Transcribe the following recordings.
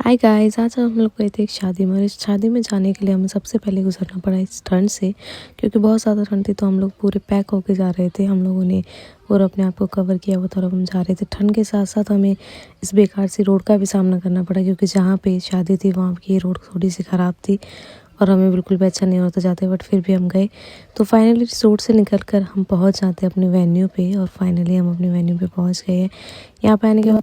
Hi guys, आज हम लोग गए थे एक शादी में और इस शादी में जाने के लिए हमें सबसे पहले गुजरना पड़ा इस ठंड से, क्योंकि बहुत ज़्यादा ठंड थी। तो हम लोग पूरे पैक होके जा रहे थे। हम लोगों ने पूरा अपने आप को कवर किया हुआ था और हम जा रहे थे। ठंड के साथ साथ हमें इस बेकार सी रोड का भी सामना करना पड़ा, क्योंकि जहाँ पे शादी थी वहाँ की रोड थोड़ी सी ख़राब थी और हमें बिल्कुल भी अच्छा नहीं होता जाते, बट फिर भी हम गए। तो फाइनली इस रोड से निकल कर हम पहुँच जाते अपने वेन्यू पे और फाइनली हम अपने वेन्यू पे पहुँच गए हैं। यहाँ पे आने के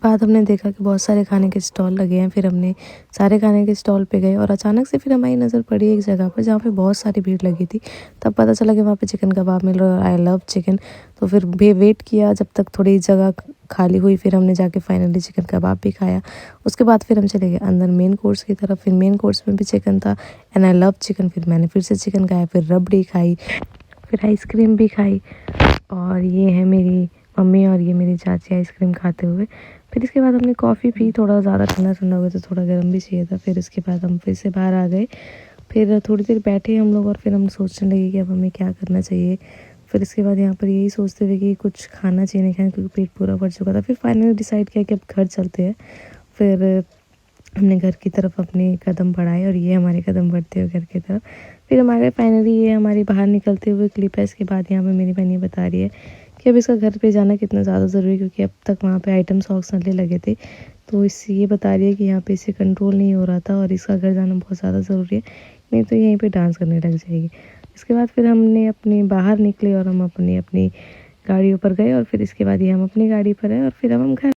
बाद हमने देखा कि बहुत सारे खाने के स्टॉल लगे हैं। फिर हमने सारे खाने के स्टॉल पे गए और अचानक से फिर हमारी नज़र पड़ी एक जगह पर जहाँ पे बहुत सारी भीड़ लगी थी। तब पता चला कि वहाँ पे चिकन कबाब मिल रहा है और आई लव चिकन। तो फिर भी वेट किया जब तक थोड़ी जगह खाली हुई, फिर हमने जाके फाइनली चिकन कबाब भी खाया। उसके बाद फिर हम चले गए अंदर मेन कोर्स की तरफ। फिर मेन कोर्स में भी चिकन था एंड आई लव चिकन। फिर मैंने फिर से चिकन खाया, फिर रबड़ी खाई, फिर आइसक्रीम भी खाई। और ये है मेरी मम्मी और ये मेरी चाची आइसक्रीम खाते हुए। फिर इसके बाद हमने कॉफ़ी पी। थोड़ा ज़्यादा ठंडा ठंडा हुआ तो थोड़ा गर्म भी चाहिए था। फिर इसके बाद हम फिर से बाहर आ गए। फिर थोड़ी देर बैठे हम लोग और फिर हम सोचने लगे कि अब हमें क्या करना चाहिए। फिर इसके बाद यहाँ पर यही सोचते हुए कि कुछ खाना चाहिए, नहीं खाना, क्योंकि पेट पूरा भर चुका था। फिर फाइनली डिसाइड किया कि अब घर चलते हैं। फिर हमने घर की तरफ अपने कदम बढ़ाए और ये हमारे कदम बढ़ते हुए घर की तरफ। फिर हमारे फाइनली ये हमारी बाहर निकलते हुए क्लिप है। इसके बाद यहाँ पे मेरी बहन ये बता रही है कि अब इसका घर पे जाना कितना ज़्यादा ज़रूरी है, क्योंकि अब तक वहाँ पे आइटम सॉन्ग्स चलने लगे थे। तो इससे ये बता रही है कि यहाँ पे इसे कंट्रोल नहीं हो रहा था और इसका घर जाना बहुत ज़्यादा ज़रूरी है, नहीं तो यहीं पे डांस करने लग जाएगी। इसके बाद फिर हमने अपने बाहर निकले और हम अपनी अपनी गाड़ियों पर गए और फिर इसके बाद ये हम अपनी गाड़ी पर आए और फिर अब हम घर